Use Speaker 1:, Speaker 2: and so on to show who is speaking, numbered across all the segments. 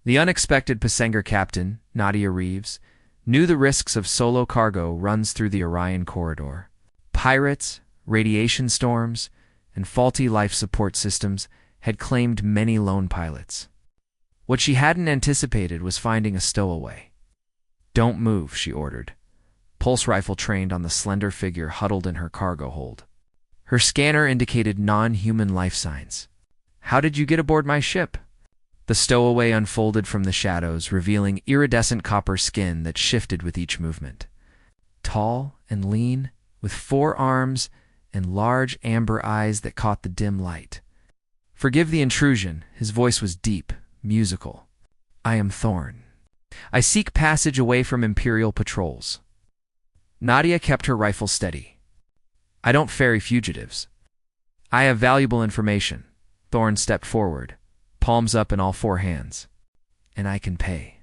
Speaker 1: The unexpected passenger captain, Nadia Reeves, knew the risks of solo cargo runs through the Orion corridor. Pirates, radiation storms, and faulty life support systems had claimed many lone pilots. What she hadn't anticipated was finding a stowaway. "Don't move," she ordered, pulse rifle trained on the slender figure huddled in her cargo hold. Her scanner indicated non-human life signs. "How did you get aboard my ship?" The stowaway unfolded from the shadows, revealing iridescent copper skin that shifted with each movement. Tall and lean, with 4 arms and large amber eyes that caught the dim light. "Forgive the intrusion," his voice was deep, musical. "I am Thorn. I seek passage away from Imperial patrols." Nadia kept her rifle steady. "I don't ferry fugitives. I have valuable information." Thorn stepped forward, palms up in all 4 hands. "And I can pay."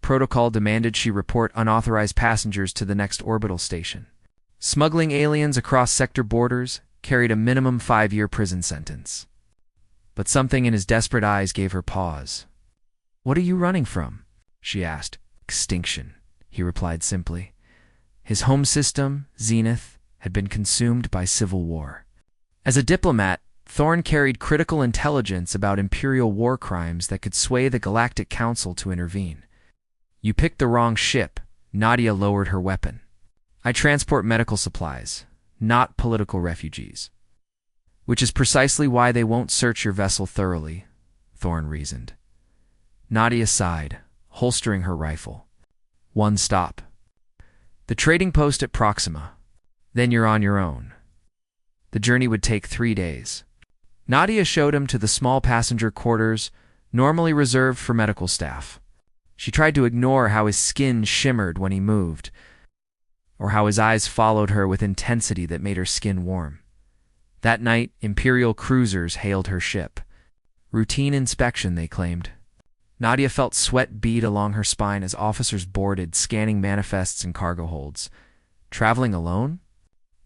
Speaker 1: Protocol demanded she report unauthorized passengers to the next orbital station. Smuggling aliens across sector borders carried a minimum 5-year prison sentence. But something in his desperate eyes gave her pause. "What are you running from?" she asked. "Extinction," he replied simply. His home system, Zenith, had been consumed by civil war. As a diplomat, Thorn carried critical intelligence about Imperial war crimes that could sway the Galactic Council to intervene. "You picked the wrong ship." Nadia lowered her weapon. "I transport medical supplies, not political refugees." "Which is precisely why they won't search your vessel thoroughly," Thorn reasoned. Nadia sighed, holstering her rifle. "One stop. The trading post at Proxima. Then you're on your own." The journey would take 3 days. Nadia showed him to the small passenger quarters, normally reserved for medical staff. She tried to ignore how his skin shimmered when he moved, or how his eyes followed her with intensity that made her skin warm. That night, Imperial cruisers hailed her ship. Routine inspection, they claimed. Nadia felt sweat bead along her spine as officers boarded, scanning manifests and cargo holds. "Traveling alone?"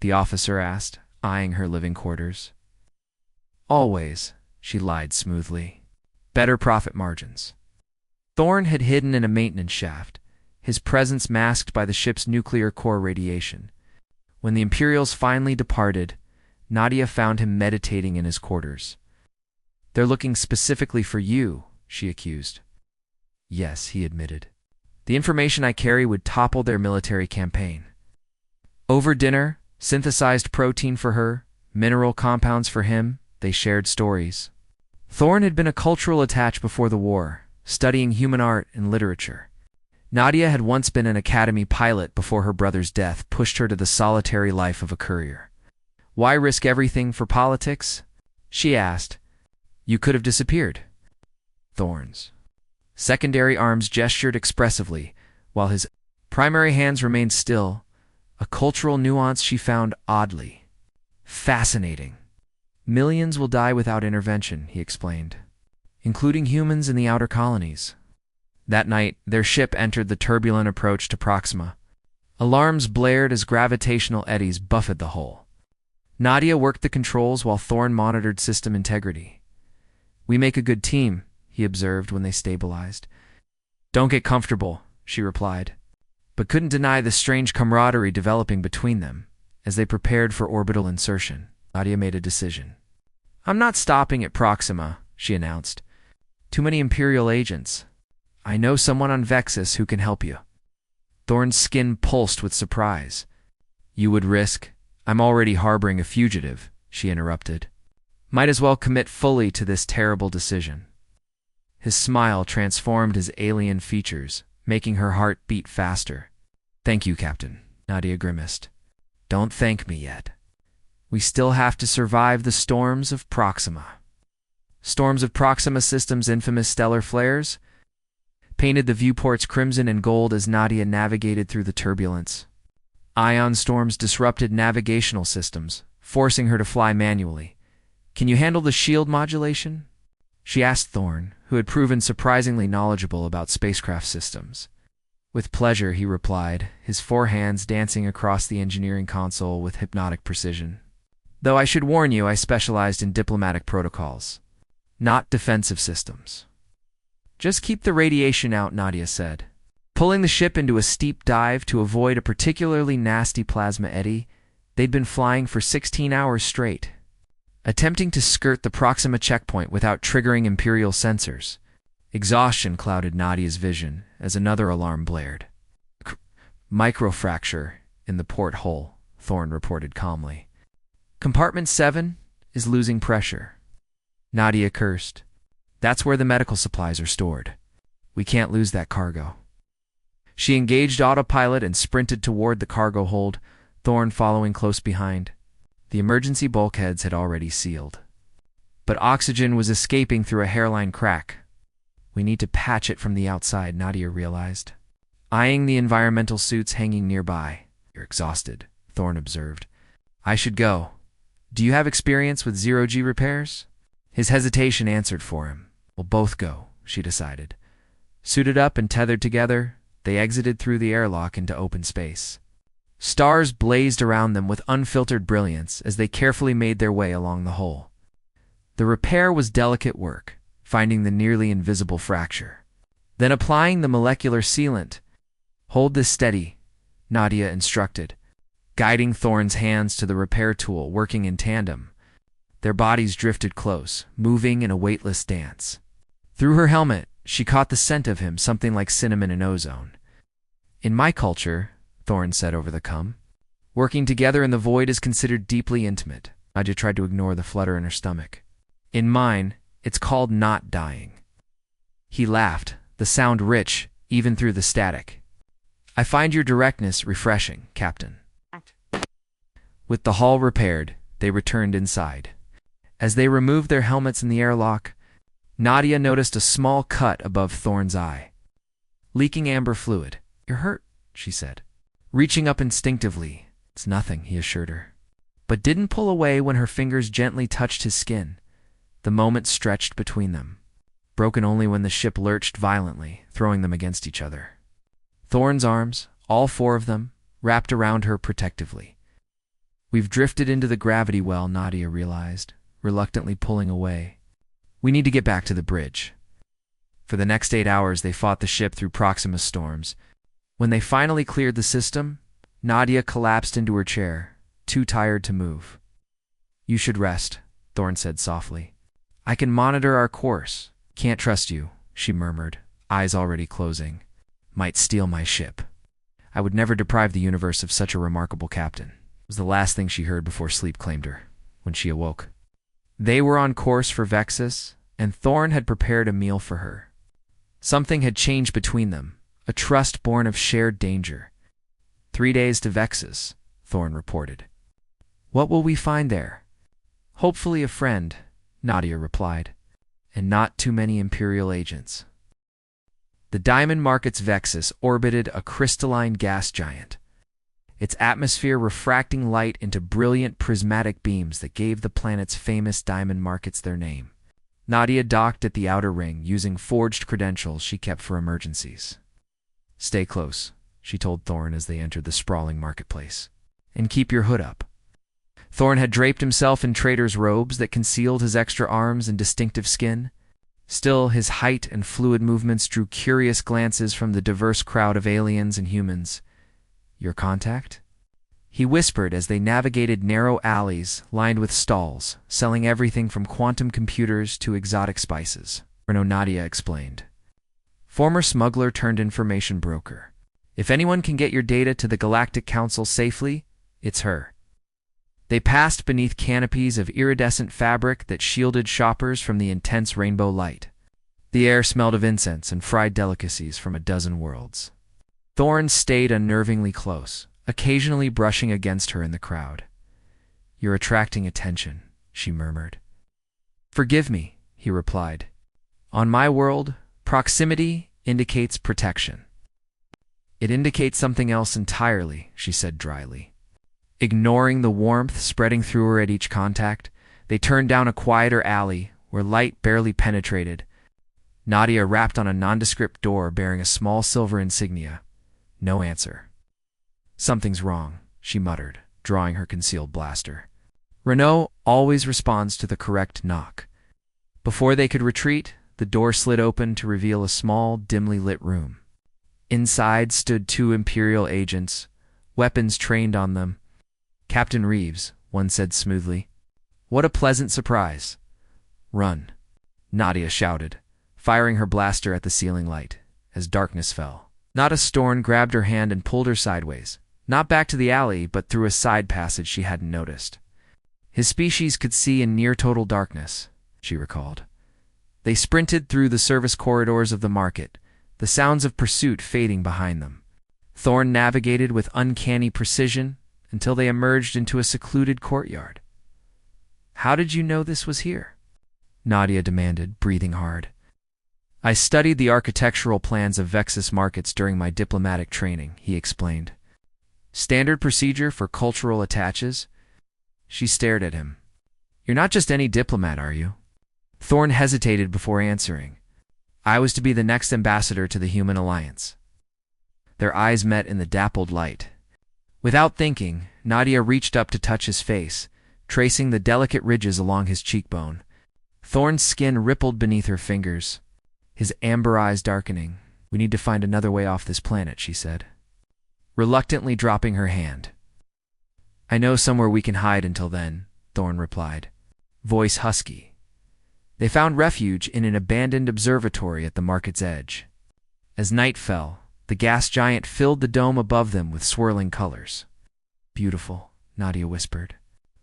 Speaker 1: the officer asked, eyeing her living quarters. "Always," she lied smoothly. "Better profit margins." Thorn had hidden in a maintenance shaft, his presence masked by the ship's nuclear core radiation. When the Imperials finally departed, Nadia found him meditating in his quarters. "They're looking specifically for you," she accused. "Yes," he admitted. "The information I carry would topple their military campaign." Over dinner, synthesized protein for her, mineral compounds for him, they shared stories. Thorn had been a cultural attach before the war, studying human art and literature. Nadia had once been an academy pilot before her brother's death pushed her to the solitary life of a courier. "Why risk everything for politics?" she asked. "You could have disappeared." Thorn's secondary arms gestured expressively, while his primary hands remained still, a cultural nuance she found oddly fascinating. "Millions will die without intervention," he explained, "including humans in the outer colonies." That night, their ship entered the turbulent approach to Proxima. Alarms blared as gravitational eddies buffeted the hull. Nadia worked the controls while Thorn monitored system integrity. "We make a good team," he observed when they stabilized. "Don't get comfortable," she replied, but couldn't deny the strange camaraderie developing between them. As they prepared for orbital insertion, Nadia made a decision. "I'm not stopping at Proxima," she announced. "Too many Imperial agents. I know someone on Vexus who can help you." Thorn's skin pulsed with surprise. "You would risk—" "I'm already harboring a fugitive," she interrupted. "Might as well commit fully to this terrible decision." His smile transformed his alien features, making her heart beat faster. "Thank you, Captain," Nadia grimaced. "Don't thank me yet. We still have to survive the storms of Proxima." Storms of Proxima System's infamous stellar flares painted the viewports crimson and gold as Nadia navigated through the turbulence. Ion storms disrupted navigational systems, forcing her to fly manually. "Can you handle the shield modulation?" she asked Thorn, who had proven surprisingly knowledgeable about spacecraft systems. "With pleasure," he replied, his 4 hands dancing across the engineering console with hypnotic precision. "Though I should warn you, I specialized in diplomatic protocols, not defensive systems." Just keep the radiation out, Nadia said. Pulling the ship into a steep dive to avoid a particularly nasty plasma eddy, they'd been flying for 16 hours straight, attempting to skirt the Proxima checkpoint without triggering Imperial sensors. Exhaustion clouded Nadia's vision as another alarm blared. Microfracture in the port hole, Thorne reported calmly. Compartment 7 is losing pressure. Nadia cursed. That's where the medical supplies are stored. We can't lose that cargo. She engaged autopilot and sprinted toward the cargo hold, Thorne following close behind. The emergency bulkheads had already sealed, but oxygen was escaping through a hairline crack. We need to patch it from the outside, Nadia realized, eyeing the environmental suits hanging nearby. You're exhausted, Thorne observed. I should go. Do you have experience with zero-G repairs? His hesitation answered for him. We'll both go, she decided. Suited up and tethered together, they exited through the airlock into open space. Stars blazed around them with unfiltered brilliance as they carefully made their way along the hull. The repair was delicate work, finding the nearly invisible fracture, then applying the molecular sealant. Hold this steady, Nadia instructed, guiding Thorne's hands to the repair tool, working in tandem. Their bodies drifted close, moving in a weightless dance. Through her helmet, she caught the scent of him, something like cinnamon and ozone. In my culture, Thorne said over the cum, working together in the void is considered deeply intimate. Nadia tried to ignore the flutter in her stomach. In mine, it's called not dying. He laughed, the sound rich, even through the static. I find your directness refreshing, Captain. With the hull repaired, they returned inside. As they removed their helmets in the airlock, Nadia noticed a small cut above Thorne's eye. Leaking amber fluid. You're hurt, she said. Reaching up instinctively. It's nothing, he assured her, but didn't pull away when her fingers gently touched his skin. The moment stretched between them, broken only when the ship lurched violently, throwing them against each other. Thorne's arms, all four of them, wrapped around her protectively. We've drifted into the gravity well, Nadia realized, reluctantly pulling away. We need to get back to the bridge. For the next 8 hours, they fought the ship through Proxima storms. When they finally cleared the system, Nadia collapsed into her chair, too tired to move. You should rest, Thorne said softly. I can monitor our course. Can't trust you, she murmured, eyes already closing. Might steal my ship. I would never deprive the universe of such a remarkable captain. It was the last thing she heard before sleep claimed her, when she awoke. They were on course for Vexus, and Thorne had prepared a meal for her. Something had changed between them, a trust born of shared danger. 3 days to Vexus, Thorne reported. What will we find there? Hopefully a friend, Nadia replied, and not too many Imperial agents. The Diamond Market's Vexus orbited a crystalline gas giant, its atmosphere refracting light into brilliant prismatic beams that gave the planet's famous diamond markets their name. Nadia docked at the outer ring using forged credentials she kept for emergencies. Stay close, she told Thorne as they entered the sprawling marketplace. And keep your hood up. Thorne had draped himself in trader's robes that concealed his extra arms and distinctive skin. Still, his height and fluid movements drew curious glances from the diverse crowd of aliens and humans. Your contact? He whispered as they navigated narrow alleys lined with stalls, selling everything from quantum computers to exotic spices. Nadia explained. Former smuggler turned information broker. If anyone can get your data to the Galactic Council safely, it's her. They passed beneath canopies of iridescent fabric that shielded shoppers from the intense rainbow light. The air smelled of incense and fried delicacies from a dozen worlds. Thorne stayed unnervingly close, occasionally brushing against her in the crowd. You're attracting attention, she murmured. Forgive me, he replied. On my world, proximity indicates protection. It indicates something else entirely, she said dryly. Ignoring the warmth spreading through her at each contact, they turned down a quieter alley where light barely penetrated. Nadia rapped on a nondescript door bearing a small silver insignia. No answer. Something's wrong, she muttered, drawing her concealed blaster. Renault always responds to the correct knock. Before they could retreat, the door slid open to reveal a small, dimly lit room. Inside stood 2 Imperial agents, weapons trained on them. "Captain Reeves," one said smoothly. "What a pleasant surprise." "Run," Nadia shouted, firing her blaster at the ceiling light, as darkness fell. Nada Storn grabbed her hand and pulled her sideways, not back to the alley, but through a side passage she hadn't noticed. His species could see in near total darkness, she recalled. They sprinted through the service corridors of the market, the sounds of pursuit fading behind them. Thorn navigated with uncanny precision until they emerged into a secluded courtyard. "How did you know this was here?" Nadia demanded, breathing hard. "I studied the architectural plans of Vexus markets during my diplomatic training," he explained. "Standard procedure for cultural attaches?" She stared at him. "You're not just any diplomat, are you?" Thorn hesitated before answering. "I was to be the next ambassador to the Human Alliance." Their eyes met in the dappled light. Without thinking, Nadia reached up to touch his face, tracing the delicate ridges along his cheekbone. Thorn's skin rippled beneath her fingers, his amber eyes darkening. "We need to find another way off this planet," she said, reluctantly dropping her hand. "I know somewhere we can hide until then," Thorn replied, voice husky. They found refuge in an abandoned observatory at the market's edge. As night fell, the gas giant filled the dome above them with swirling colors. "Beautiful," Nadia whispered.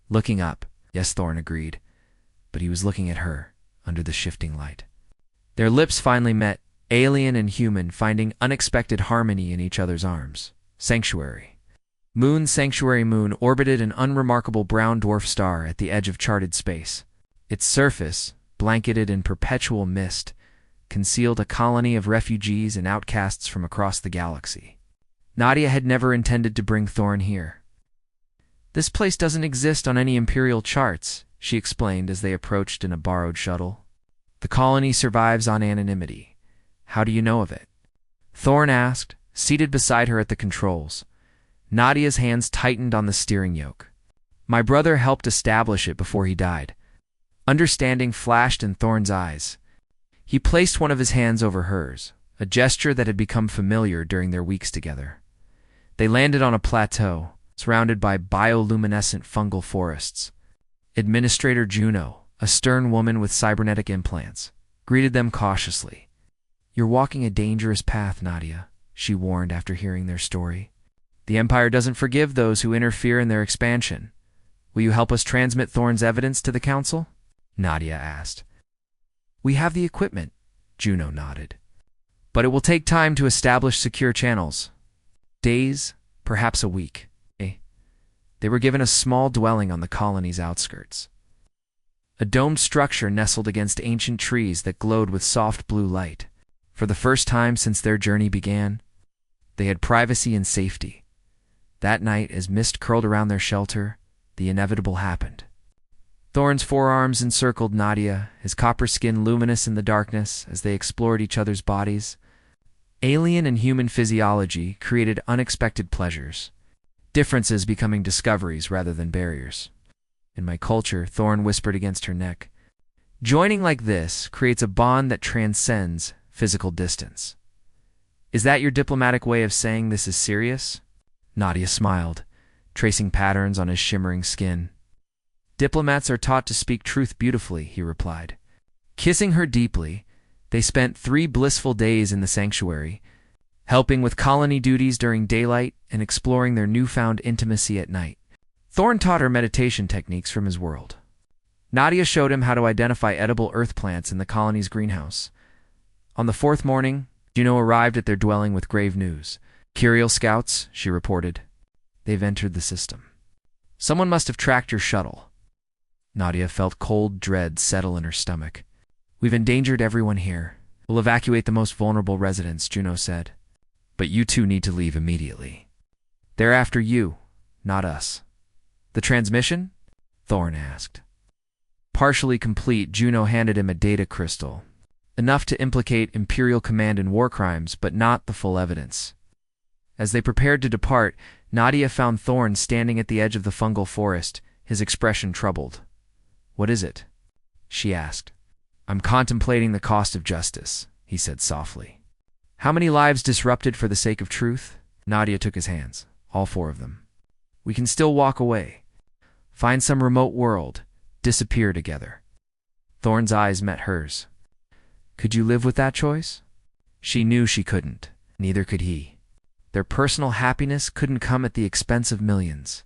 Speaker 1: Looking up, yes, Thorn agreed, but he was looking at her, under the shifting light. Their lips finally met, alien and human finding unexpected harmony in each other's arms. Sanctuary. Moon Sanctuary Moon orbited an unremarkable brown dwarf star at the edge of charted space. Its surface, blanketed in perpetual mist, concealed a colony of refugees and outcasts from across the galaxy. Nadia had never intended to bring Thorn here. "This place doesn't exist on any Imperial charts," she explained as they approached in a borrowed shuttle. "The colony survives on anonymity. How do you know of it?" Thorn asked, seated beside her at the controls. Nadia's hands tightened on the steering yoke. "My brother helped establish it before he died." Understanding flashed in Thorn's eyes. He placed one of his hands over hers, a gesture that had become familiar during their weeks together. They landed on a plateau, surrounded by bioluminescent fungal forests. Administrator Juno, a stern woman with cybernetic implants, greeted them cautiously. "You're walking a dangerous path, Nadia," she warned after hearing their story. "The Empire doesn't forgive those who interfere in their expansion. Will you help us transmit Thorn's evidence to the Council?" Nadia asked. "We have the equipment," Juno nodded. "But it will take time to establish secure channels. Days, perhaps a week." They were given a small dwelling on the colony's outskirts. A domed structure nestled against ancient trees that glowed with soft blue light. For the first time since their journey began, they had privacy and safety. That night, as mist curled around their shelter, the inevitable happened. Thorn's forearms encircled Nadia, his copper skin luminous in the darkness as they explored each other's bodies. Alien and human physiology created unexpected pleasures, differences becoming discoveries rather than barriers. "In my culture," Thorn whispered against her neck, "joining like this creates a bond that transcends physical distance." "Is that your diplomatic way of saying this is serious?" Nadia smiled, tracing patterns on his shimmering skin. "Diplomats are taught to speak truth beautifully," he replied. Kissing her deeply, they spent 3 blissful days in the sanctuary, helping with colony duties during daylight and exploring their newfound intimacy at night. Thorn taught her meditation techniques from his world. Nadia showed him how to identify edible earth plants in the colony's greenhouse. On the 4th morning, Juno arrived at their dwelling with grave news. "Curial scouts," she reported. "They've entered the system. Someone must have tracked your shuttle." Nadia felt cold dread settle in her stomach. "We've endangered everyone here. We'll evacuate the most vulnerable residents," Juno said. "But you two need to leave immediately. They're after you, not us." "The transmission?" Thorn asked. Partially complete, Juno handed him a data crystal, enough to implicate Imperial Command in war crimes, but not the full evidence. As they prepared to depart, Nadia found Thorn standing at the edge of the fungal forest, his expression troubled. "What is it?" she asked. I'm contemplating the cost of justice, he said softly. How many lives disrupted for the sake of truth? Nadia took his hands, all four of them. We can still walk away. Find some remote world. Disappear together. Thorn's eyes met hers. Could you live with that choice? She knew she couldn't. Neither could he. Their personal happiness couldn't come at the expense of millions.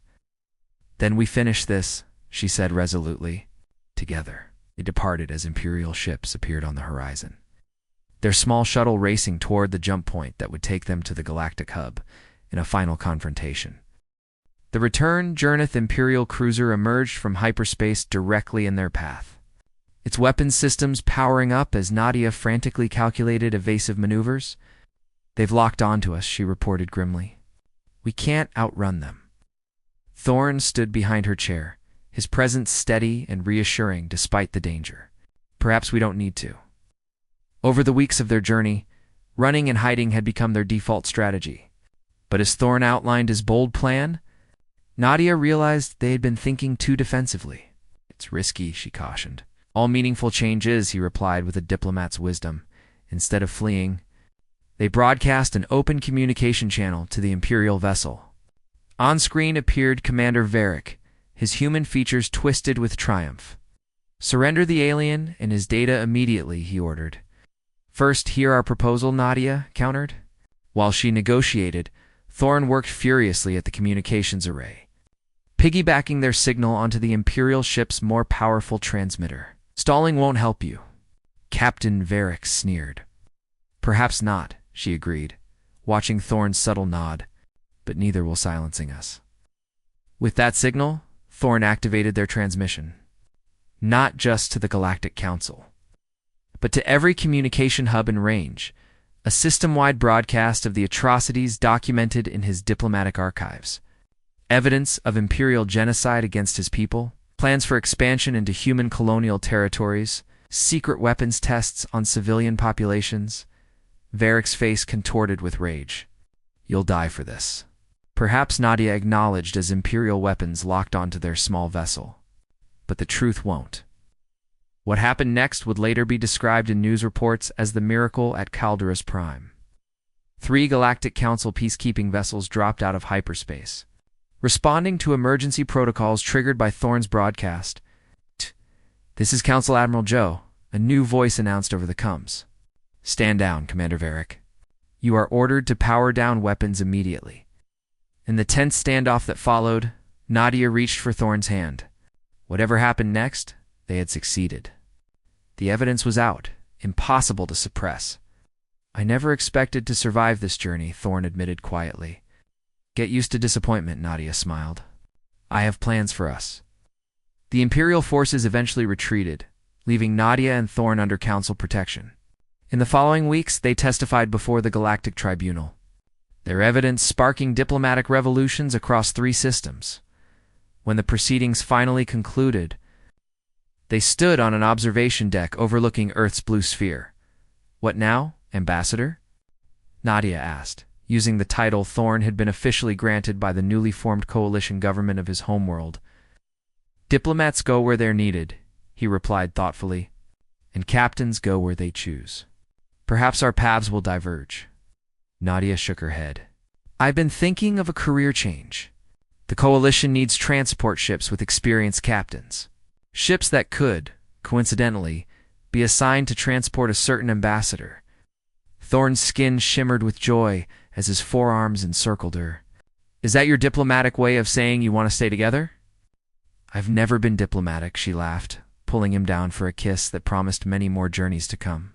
Speaker 1: Then we finish this, she said resolutely. Together. They departed as Imperial ships appeared on the horizon, their small shuttle racing toward the jump point that would take them to the Galactic hub in a final confrontation. The return Journeth Imperial cruiser emerged from hyperspace directly in their path, its weapons systems powering up as Nadia frantically calculated evasive maneuvers. They've locked onto us, she reported grimly. We can't outrun them. Thorn stood behind her chair, his presence steady and reassuring despite the danger. Perhaps we don't need to. Over the weeks of their journey, running and hiding had become their default strategy. But as Thorn outlined his bold plan, Nadia realized they had been thinking too defensively. It's risky, she cautioned. All meaningful change is, he replied with a diplomat's wisdom. Instead of fleeing, they broadcast an open communication channel to the Imperial vessel. On screen appeared Commander Varric, his human features twisted with triumph. Surrender the alien and his data immediately, he ordered. First, hear our proposal, Nadia countered. While she negotiated, Thorn worked furiously at the communications array, piggybacking their signal onto the Imperial ship's more powerful transmitter. Stalling won't help you, Captain Varric sneered. Perhaps not, she agreed, watching Thorn's subtle nod, but neither will silencing us. With that signal, Thorn activated their transmission, not just to the Galactic Council, but to every communication hub in range, a system-wide broadcast of the atrocities documented in his diplomatic archives. Evidence of Imperial genocide against his people, plans for expansion into human colonial territories, secret weapons tests on civilian populations. Varric's face contorted with rage. You'll die for this. Perhaps Nadia acknowledged as Imperial weapons locked onto their small vessel. But the truth won't. What happened next would later be described in news reports as the miracle at Calderas Prime. 3 Galactic Council peacekeeping vessels dropped out of hyperspace, responding to emergency protocols triggered by Thorn's broadcast. This is Council Admiral Joe, a new voice announced over the comms. Stand down, Commander Varric. You are ordered to power down weapons immediately. In the tense standoff that followed, Nadia reached for Thorn's hand. Whatever happened next, they had succeeded. The evidence was out, impossible to suppress. I never expected to survive this journey, Thorn admitted quietly. Get used to disappointment, Nadia smiled. I have plans for us. The Imperial forces eventually retreated, leaving Nadia and Thorn under Council protection. In the following weeks, they testified before the Galactic Tribunal, their evidence sparking diplomatic revolutions across 3 systems. When the proceedings finally concluded, they stood on an observation deck overlooking Earth's blue sphere. What now, Ambassador? Nadia asked, using the title Thorn had been officially granted by the newly formed coalition government of his homeworld. Diplomats go where they're needed, he replied thoughtfully, and captains go where they choose. Perhaps our paths will diverge. Nadia shook her head. I've been thinking of a career change. The coalition needs transport ships with experienced captains. Ships that could, coincidentally, be assigned to transport a certain ambassador. Thorn's skin shimmered with joy as his forearms encircled her. Is that your diplomatic way of saying you want to stay together? I've never been diplomatic, she laughed, pulling him down for a kiss that promised many more journeys to come.